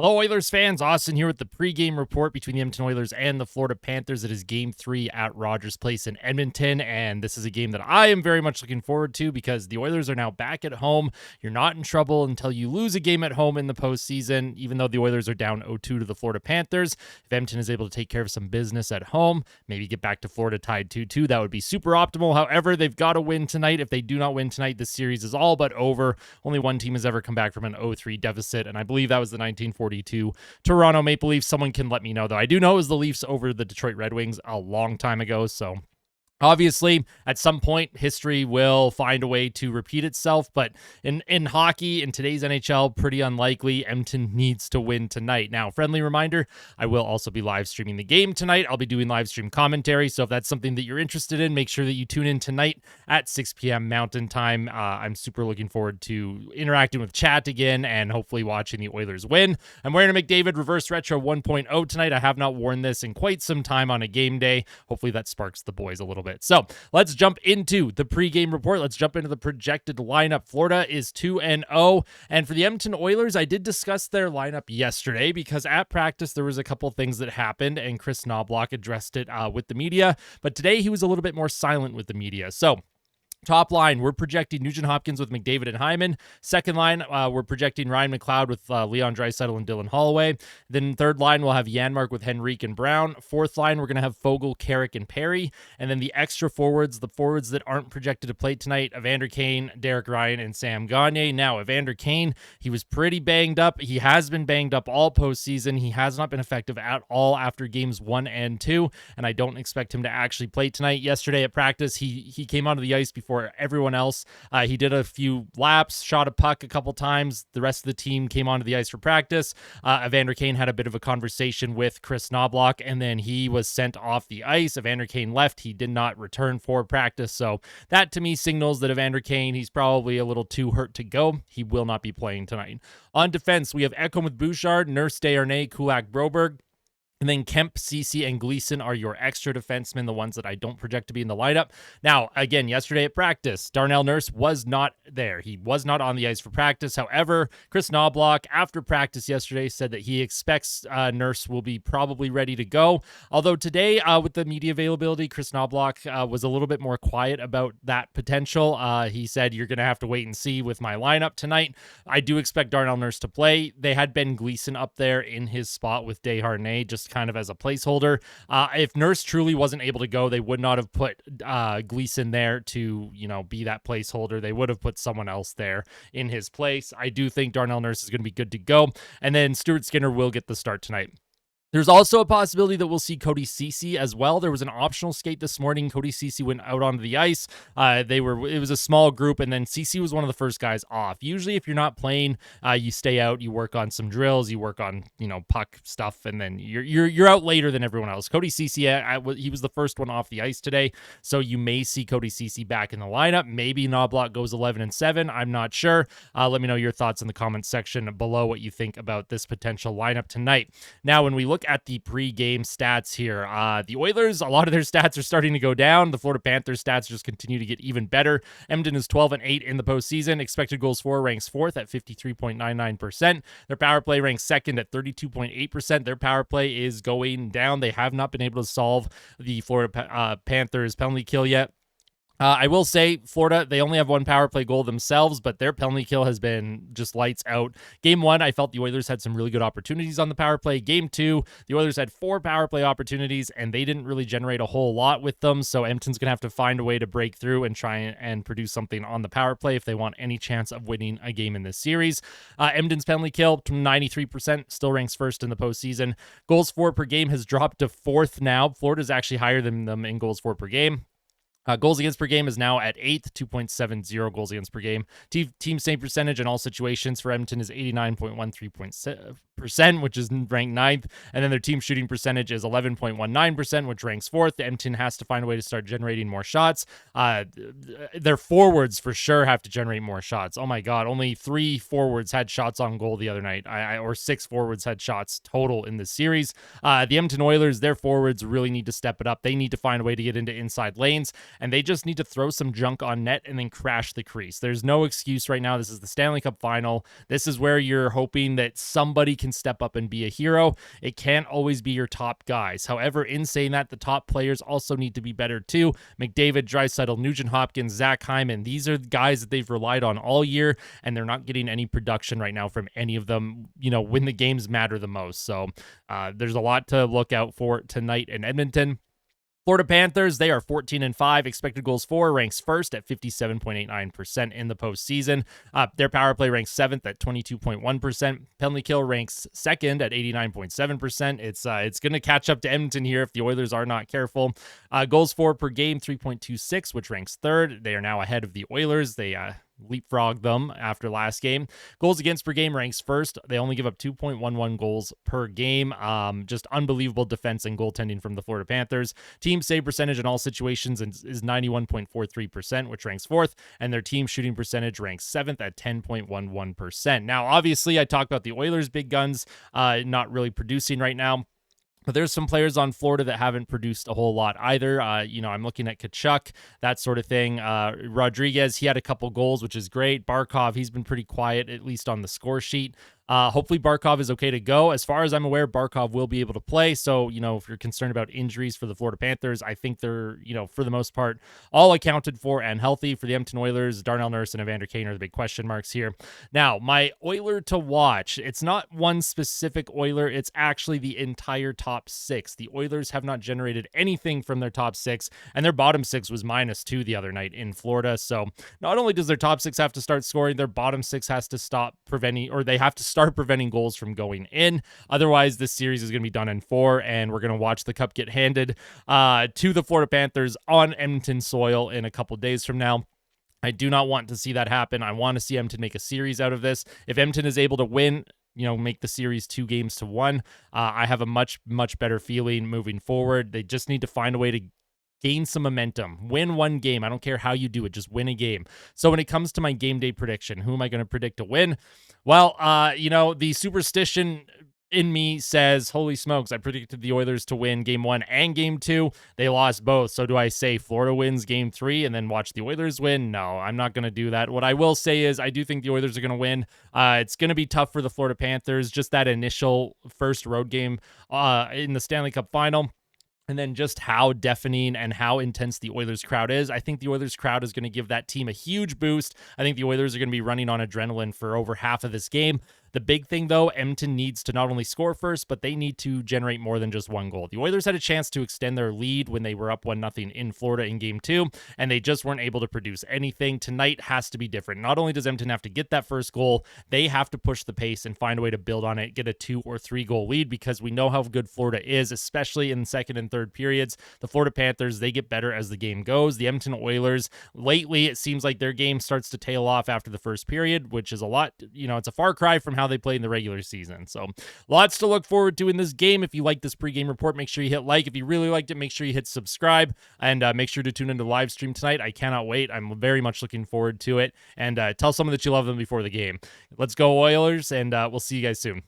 Hello, Oilers fans. Austin here with the pregame report between the Edmonton Oilers and the Florida Panthers. It is Game 3 at Rogers Place in Edmonton, and this is a game that I am very much looking forward to because the Oilers are now back at home. You're not in trouble until you lose a game at home in the postseason, even though the Oilers are down 0-2 to the Florida Panthers. If Edmonton is able to take care of some business at home, maybe get back to Florida tied 2-2, that would be super optimal. However, they've got to win tonight. If they do not win tonight, this series is all but over. Only one team has ever come back from an 0-3 deficit, and I believe that was the 1942 Toronto Maple Leafs. Someone can let me know, though. I do know it was the Leafs over the Detroit Red Wings a long time ago, so obviously, at some point, history will find a way to repeat itself, but in hockey, in today's NHL, pretty unlikely. Edmonton needs to win tonight. Now, friendly reminder, I will also be live streaming the game tonight. I'll be doing live stream commentary, so if that's something that you're interested in, make sure that you tune in tonight at 6 p.m. Mountain Time. I'm super looking forward to interacting with chat again and hopefully watching the Oilers win. I'm wearing a McDavid Reverse Retro 1.0 tonight. I have not worn this in quite some time on a game day. Hopefully that sparks the boys a little bit. So let's jump into the pregame report. Let's jump into the projected lineup. Florida is 2-0. And for the Edmonton Oilers, I did discuss their lineup yesterday because at practice, there was a couple things that happened and Chris Knobloch addressed it with the media. But today he was a little bit more silent with the media. So top line, we're projecting Nugent Hopkins with McDavid and Hyman. Second line, we're projecting Ryan McLeod with Leon Draisaitl and Dylan Holloway. Then third line, we'll have Janmark with Henrique and Brown. Fourth line, we're going to have Fogle, Carrick, and Perry. And then the extra forwards, the forwards that aren't projected to play tonight, Evander, Kane, Derek Ryan, and Sam Gagner. Now, Evander Kane, he was pretty banged up. He has been banged up all postseason. He has not been effective at all after games 1 and 2, and I don't expect him to actually play tonight. Yesterday at practice, he came onto the ice before everyone else. He did a few laps, shot a puck a couple times. The rest of the team came onto the ice for practice. Evander Kane had a bit of a conversation with Chris Knobloch, and then he was sent off the ice. Evander Kane left. He did not return for practice. So that to me signals that Evander Kane, he's probably a little too hurt to go. He will not be playing tonight. On defense, we have Ekholm with Bouchard, Nurse, Desharnais, Kulak, Broberg. And then Kemp, Ceci, and Gleason are your extra defensemen, the ones that I don't project to be in the lineup. Now, again, yesterday at practice, Darnell Nurse was not there. He was not on the ice for practice. However, Chris Knobloch, after practice yesterday, said that he expects Nurse will be probably ready to go. Although today, with the media availability, Chris Knobloch was a little bit more quiet about that potential. He said, you're going to have to wait and see with my lineup tonight. I do expect Darnell Nurse to play. They had Ben Gleason up there in his spot with Desharnais, just kind of as a placeholder. If Nurse truly wasn't able to go, they would not have put Gleason there to, be that placeholder. They would have put someone else there in his place. I do think Darnell Nurse is going to be good to go. And then Stuart Skinner will get the start tonight. There's also a possibility that we'll see Cody Ceci as well. There was an optional skate this morning. Cody Ceci went out onto the ice. It was a small group, and then Ceci was one of the first guys off. Usually, if you're not playing, you stay out, you work on some drills, you work on puck stuff, and then you're out later than everyone else. Cody Ceci, he was the first one off the ice today, so you may see Cody Ceci back in the lineup. Maybe Knobloch goes 11-7. I'm not sure. Let me know your thoughts in the comments section below what you think about this potential lineup tonight. Now, when we look at the pre-game stats here, the Oilers, a lot of their stats are starting to go down. The Florida Panthers stats just continue to get even better. Edmonton is 12-8 in the postseason. Expected goals for ranks 4th at 53.99%. Their power play ranks 2nd at 32.8%. Their power play is going down. They have not been able to solve the Florida Panthers penalty kill yet. I will say, Florida, they only have one power play goal themselves, but their penalty kill has been just lights out. Game 1, I felt the Oilers had some really good opportunities on the power play. Game 2, the Oilers had 4 power play opportunities, and they didn't really generate a whole lot with them, so Edmonton's going to have to find a way to break through and try and produce something on the power play if they want any chance of winning a game in this series. Edmonton's penalty kill, 93%, still ranks 1st in the postseason. Goals for per game has dropped to 4th now. Florida's actually higher than them in goals for per game. Goals against per game is now at 8th, 2.70 goals against per game. Team save percentage in all situations for Edmonton is 89.13%, which is ranked 9th. And then their team shooting percentage is 11.19%, which ranks 4th. Edmonton has to find a way to start generating more shots. Their forwards for sure have to generate more shots. Oh my God, only 3 forwards had shots on goal the other night, or 6 forwards had shots total in this series. The Edmonton Oilers, their forwards really need to step it up. They need to find a way to get into inside lanes. and they just need to throw some junk on net and then crash the crease. There's no excuse right now. This is the Stanley Cup Final. This is where you're hoping that somebody can step up and be a hero. It can't always be your top guys. However, in saying that, the top players also need to be better too. McDavid, Draisaitl, Nugent-Hopkins, Zach Hyman, these are the guys that they've relied on all year, and they're not getting any production right now from any of them, when the games matter the most. So there's a lot to look out for tonight in Edmonton. Florida Panthers, they are 14-5. Expected goals for ranks first at 57.89% in the postseason. Their power play ranks 7th at 22.1%. Penalty kill ranks 2nd at 89.7%. It's going to catch up to Edmonton here if the Oilers are not careful. Goals for per game, 3.26, which ranks 3rd. They are now ahead of the Oilers. They leapfrogged them after last game. Goals against per game ranks 1st. They only give up 2.11 goals per game. Just unbelievable defense and goaltending from the Florida Panthers. Team save percentage in all situations is 91.43%, which ranks 4th, and their team shooting percentage ranks 7th at 10.11%. Now, obviously, I talked about the Oilers' big guns not really producing right now. But there's some players on Florida that haven't produced a whole lot either. I'm looking at Tkachuk, that sort of thing. Rodriguez, he had a couple goals, which is great. Barkov, he's been pretty quiet, at least on the score sheet. Hopefully Barkov is okay to go. As far as I'm aware, Barkov will be able to play. So, if you're concerned about injuries for the Florida Panthers, I think they're, for the most part, all accounted for and healthy. For the Edmonton Oilers, Darnell and Evander Kane are the big question marks here. Now, my Oiler to watch, it's not one specific Oiler. It's actually the entire top 6. The Oilers have not generated anything from their top 6, and their bottom 6 was -2 the other night in Florida. So not only does their top 6 have to start scoring, their bottom 6 has to stop preventing, or they have to start preventing goals from going in. Otherwise, this series is going to be done in 4, and we're going to watch the cup get handed to the Florida Panthers on Edmonton soil in a couple days from now. I do not want to see that happen. I want to see Edmonton make a series out of this. If Edmonton is able to win, make the series 2-1, I have a much, much better feeling moving forward. They just need to find a way to gain some momentum, win one game. I don't care how you do it, just win a game. So when it comes to my game day prediction, who am I going to predict to win? Well, the superstition in me says, holy smokes, I predicted the Oilers to win game 1 and game 2. They lost both. So do I say Florida wins game 3 and then watch the Oilers win? No, I'm not going to do that. What I will say is I do think the Oilers are going to win. It's going to be tough for the Florida Panthers, just that initial first road game in the Stanley Cup Final. And then just how deafening and how intense the Oilers crowd is. I think the Oilers crowd is going to give that team a huge boost. I think the Oilers are going to be running on adrenaline for over half of this game. The big thing, though, Edmonton needs to not only score first, but they need to generate more than just one goal. The Oilers had a chance to extend their lead when they were up 1-0 in Florida in Game 2, and they just weren't able to produce anything. Tonight has to be different. Not only does Edmonton have to get that first goal, they have to push the pace and find a way to build on it, get a 2 or 3 goal lead, because we know how good Florida is, especially in second and third periods. The Florida Panthers, they get better as the game goes. The Edmonton Oilers, lately, it seems like their game starts to tail off after the first period, which is a lot, it's a far cry from how they played in the regular season. So lots to look forward to in this game. If you like this pregame report, make sure you hit like. If you really liked it, make sure you hit subscribe, and make sure to tune into the live stream tonight. I cannot wait. I'm very much looking forward to it, and tell someone that you love them before the game. Let's go Oilers, and we'll see you guys soon.